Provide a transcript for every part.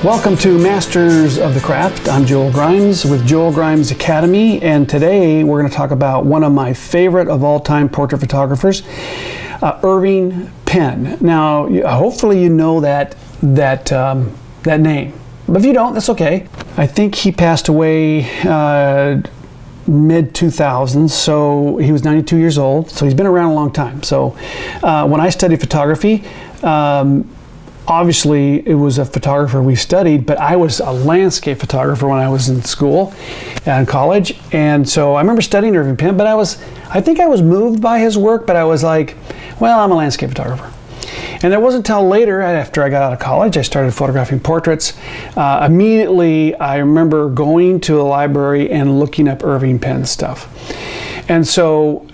Welcome to Masters of the Craft. I'm Joel Grimes with Joel Grimes Academy, and today we're going to talk about one of my favorite of all-time portrait photographers, Irving Penn. Now, hopefully you know that name, but if you don't, that's okay. I think he passed away mid-2000s, so he was 92 years old, so he's been around a long time. So when I studied photography, obviously it was a photographer we studied, but I was a landscape photographer when I was in school and college, and so I remember studying Irving Penn, but I think I was moved by his work, but I was like, well, I'm a landscape photographer. And it wasn't until later, after I got out of college, I started photographing portraits. Immediately, I remember going to a library and looking up Irving Penn stuff. And so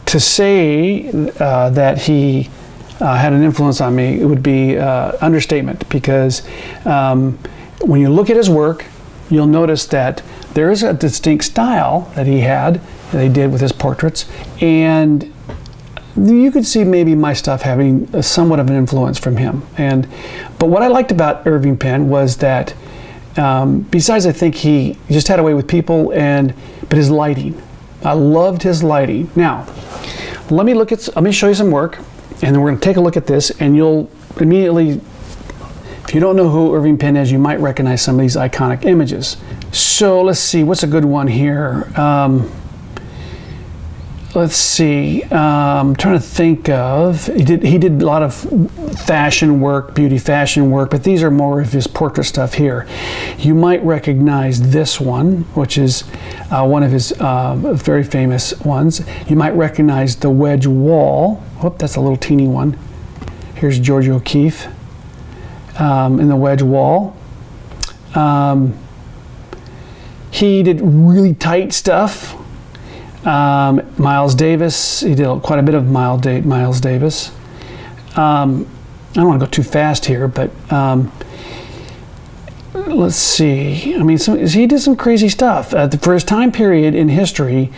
to say that he had an influence on me, it would be understatement, because when you look at his work, you'll notice that there is a distinct style that he did with his portraits, and you could see maybe my stuff having somewhat of an influence from him. But what I liked about Irving Penn was that besides, I think he just had a way with people, but his lighting, I loved his lighting. Now, let me show you some work, and then we're going to take a look at this, and you'll immediately, if you don't know who Irving Penn is, you might recognize some of these iconic images. So let's see, what's a good one here? Let's see, I'm trying to think of, he did a lot of fashion work, beauty fashion work, but these are more of his portrait stuff here. You might recognize this one, which is one of his very famous ones. You might recognize the wedge wall. Oh, that's a little teeny one. Here's George O'Keeffe in the wedge wall. He did really tight stuff. Miles Davis, he did quite a bit of Miles Davis. I don't want to go too fast here, but let's see. I mean, he did some crazy stuff. For his time period in history,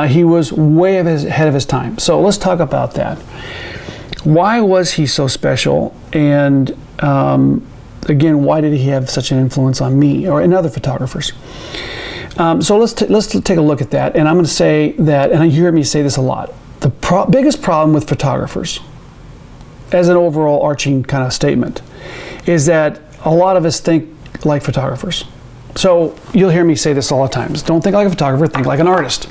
he was way ahead of his time. So let's talk about that. Why was he so special? And again, why did he have such an influence on me or in other photographers? So let's take a look at that, and I'm going to say that, and you hear me say this a lot, the biggest problem with photographers, as an overall arching kind of statement, is that a lot of us think like photographers. So you'll hear me say this all the time: don't think like a photographer, think like an artist.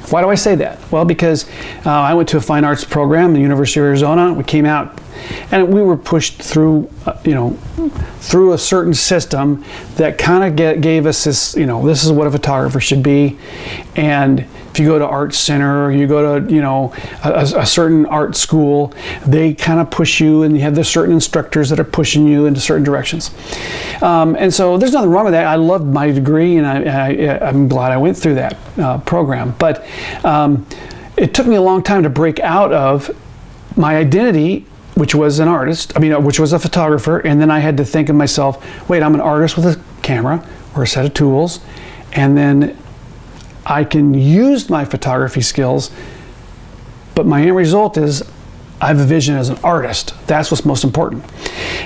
Why do I say that? Well, because I went to a fine arts program at the University of Arizona. We came out, and we were pushed through, through a certain system that kind of gave us this, this is what a photographer should be. And if you go to art center, or you go to, a certain art school, they kind of push you, and you have the certain instructors that are pushing you into certain directions. And so there's nothing wrong with that. I loved my degree, and I'm glad I went through that program. But it took me a long time to break out of my identity, which was an artist, which was a photographer, and then I had to think of myself, wait, I'm an artist with a camera or a set of tools, and then I can use my photography skills, but my end result is I have a vision as an artist. That's what's most important.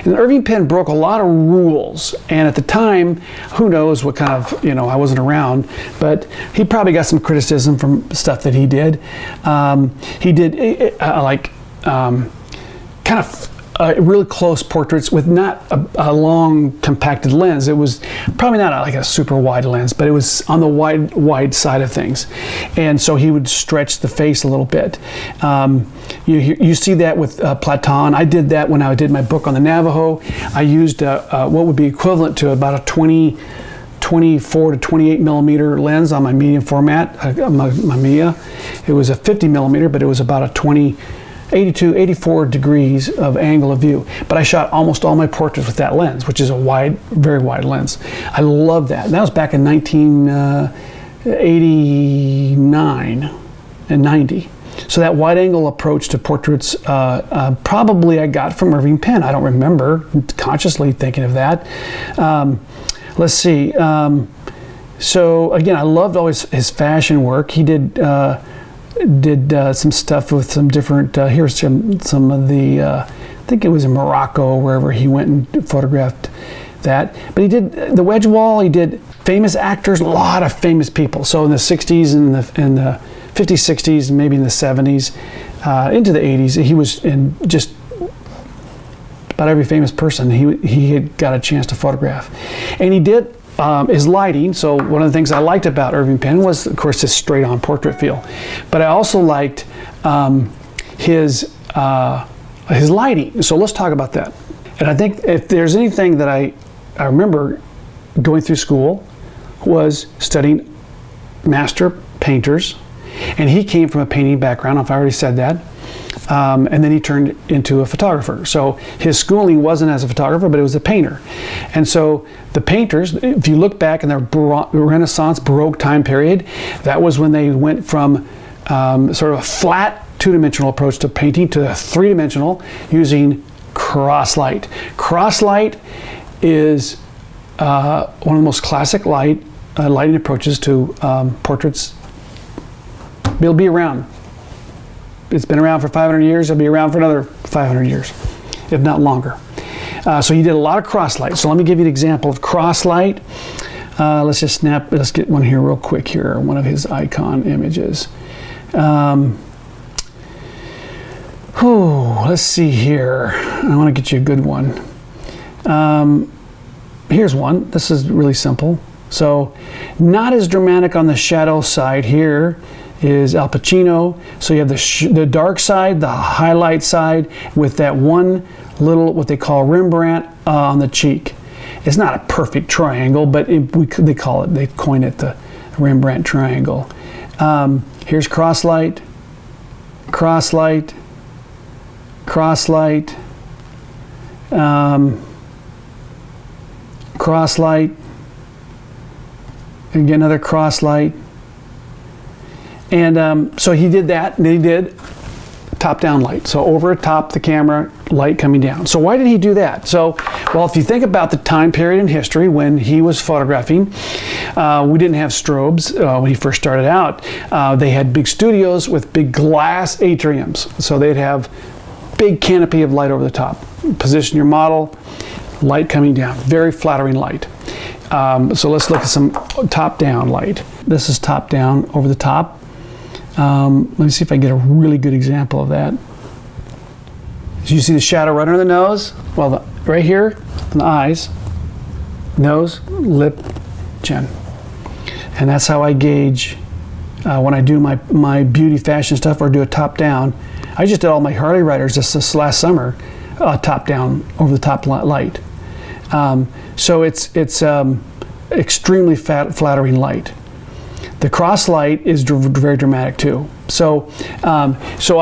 And Irving Penn broke a lot of rules, and at the time, who knows what kind of, I wasn't around, but he probably got some criticism from stuff that he did. He did kind of really close portraits with not a long compacted lens. It was probably not like a super wide lens, but it was on the wide side of things. And so he would stretch the face a little bit. You see that with Platon. I did that when I did my book on the Navajo. I used what would be equivalent to about a 24 to 28 millimeter lens on my medium format, my Mamiya. It was a 50 millimeter, but it was about a 84 degrees of angle of view. But I shot almost all my portraits with that lens, which is a very wide lens. I love that. And that was back in 1989 and 90. So that wide angle approach to portraits probably I got from Irving Penn. I don't remember consciously thinking of that. Let's see. So again, I loved always his fashion work. He did some stuff with some different, here's some of the I think it was in Morocco, wherever he went and photographed that. But he did the wedge wall. He did famous actors, a lot of famous people. So in the 60s and the 50s, 60s, maybe in the 70s, into the 80s, he was in just about every famous person he had got a chance to photograph. And he did his lighting. So one of the things I liked about Irving Penn was, of course, his straight-on portrait feel. But I also liked his lighting. So let's talk about that. And I think if there's anything that I remember going through school was studying master painters. And he came from a painting background, if I already said that. And then he turned into a photographer. So his schooling wasn't as a photographer, but it was a painter. And so the painters, if you look back in their Renaissance, Baroque time period, that was when they went from sort of a flat two-dimensional approach to painting to a three-dimensional using cross light. Cross light is one of the most classic lighting approaches to portraits. It'll be around. It's been around for 500 years. It'll be around for another 500 years, if not longer. So he did a lot of cross light. So let me give you an example of cross light. Let's get one here real quick here. One of his icon images. Let's see here. I want to get you a good one. Here's one. This is really simple. So not as dramatic on the shadow side. Here is Al Pacino. So you have the dark side, the highlight side, with that one little, what they call Rembrandt on the cheek. It's not a perfect triangle, but they coin it the Rembrandt triangle. Here's cross light, cross light, cross light, cross light, and get another cross light. And so he did that, and then he did top-down light. So over top the camera, light coming down. So why did he do that? So, well, if you think about the time period in history when he was photographing, we didn't have strobes when he first started out. They had big studios with big glass atriums. So they'd have big canopy of light over the top. Position your model, light coming down. Very flattering light. So let's look at some top-down light. This is top-down over the top. Let me see if I get a really good example of that. So you see the shadow right under the nose? Well, right here on the eyes, nose, lip, chin. And that's how I gauge when I do my beauty fashion stuff or do a top-down. I just did all my Harley riders this last summer, top-down over the top light. So it's extremely flattering light. The cross light is very dramatic too. So I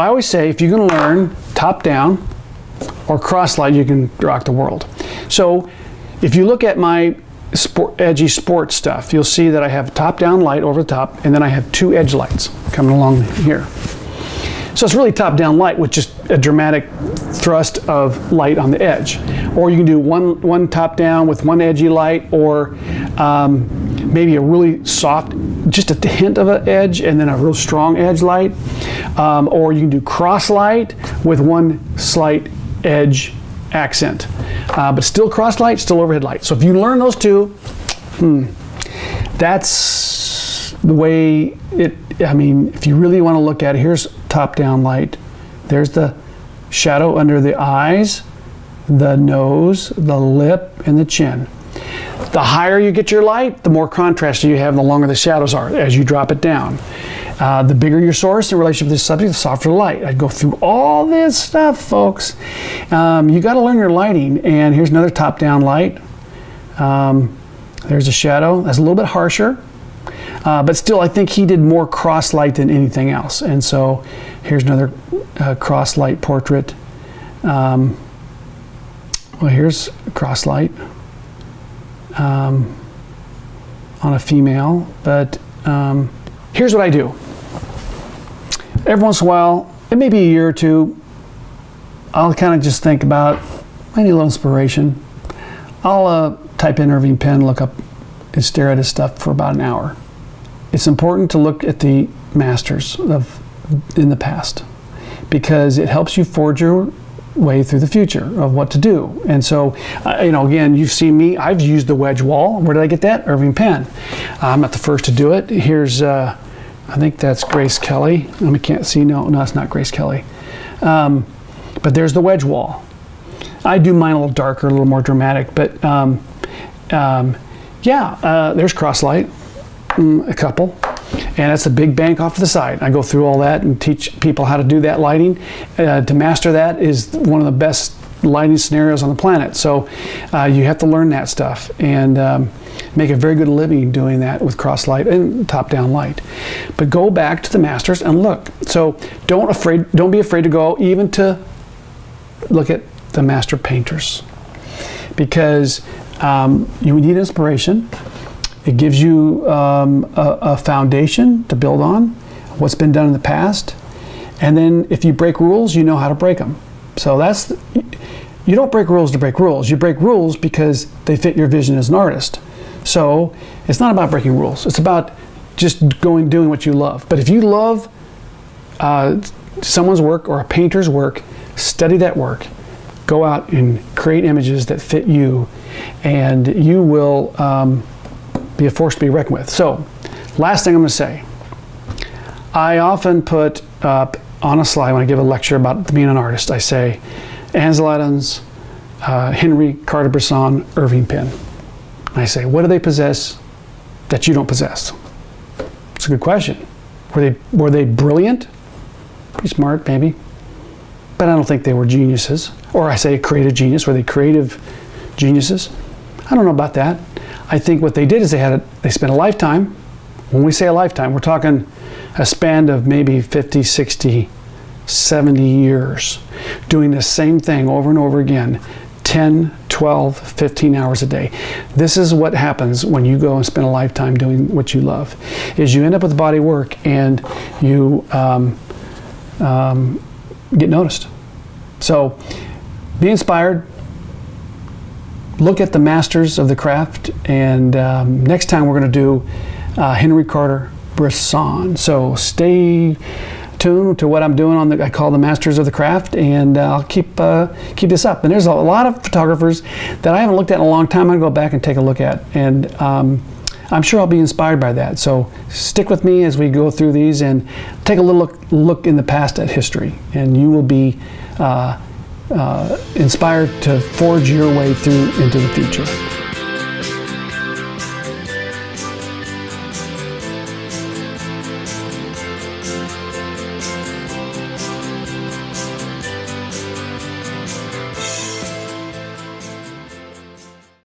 always say if you're going to learn top down or cross light, you can rock the world. So if you look at my edgy sports stuff, you'll see that I have top down light over the top, and then I have two edge lights coming along here. So it's really top down light with just a dramatic thrust of light on the edge. Or you can do one top down with one edgy light, or maybe a really soft, just a hint of an edge and then a real strong edge light. Or you can do cross light with one slight edge accent. But still cross light, still overhead light. So if you learn those two, that's the way if you really want to look at it, here's top down light. There's the shadow under the eyes, the nose, the lip, and the chin. The higher you get your light, the more contrast you have, the longer the shadows are as you drop it down. The bigger your source in relationship to the subject, the softer the light. I'd go through all this stuff, folks. You got to learn your lighting. And here's another top-down light. There's a shadow. That's a little bit harsher. But still, I think he did more cross light than anything else. And so here's another cross light portrait. Well, here's cross light on a female. But here's what I do. Every once in a while, it may be a year or two, I'll kind of just think about, I need a little inspiration. I'll type in Irving Penn, look up and stare at his stuff for about an hour. It's important to look at the masters in the past because it helps you forge your way through the future of what to do. And so, again, you've seen me. I've used the wedge wall. Where did I get that? Irving Penn. I'm not the first to do it. Here's, I think that's Grace Kelly. I can't see. No, it's not Grace Kelly. But there's the wedge wall. I do mine a little darker, a little more dramatic. But there's cross light, a couple. And that's a big bank off to the side. I go through all that and teach people how to do that lighting. To master that is one of the best lighting scenarios on the planet. So you have to learn that stuff and make a very good living doing that with cross light and top-down light. But go back to the masters and look. So don't be afraid to go even to look at the master painters, because you need inspiration. It gives you a foundation to build on, what's been done in the past. And then if you break rules, you know how to break them. So you don't break rules to break rules. You break rules because they fit your vision as an artist. So it's not about breaking rules. It's about just doing what you love. But if you love someone's work or a painter's work, study that work. Go out and create images that fit you, and you will be a force to be reckoned with. So, last thing I'm going to say, I often put up on a slide when I give a lecture about being an artist, I say, Ansel Adams, Henry Cartier-Bresson, Irving Penn. I say, what do they possess that you don't possess? It's a good question. Were they brilliant? Pretty smart, maybe. But I don't think they were geniuses. Or I say creative genius. Were they creative geniuses? I don't know about that. I think what they did is they spent a lifetime. When we say a lifetime, we're talking a span of maybe 50, 60, 70 years doing the same thing over and over again, 10, 12, 15 hours a day. This is what happens when you go and spend a lifetime doing what you love, is you end up with body work and you get noticed. So be inspired. Look at the masters of the craft, and next time we're going to do Henry Cartier-Bresson. So stay tuned to what I'm doing I call the masters of the craft, and I'll keep this up. And there's a lot of photographers that I haven't looked at in a long time. I'm going to go back and take a look at, and I'm sure I'll be inspired by that. So stick with me as we go through these and take a little look in the past at history, and you will be inspired to forge your way through into the future.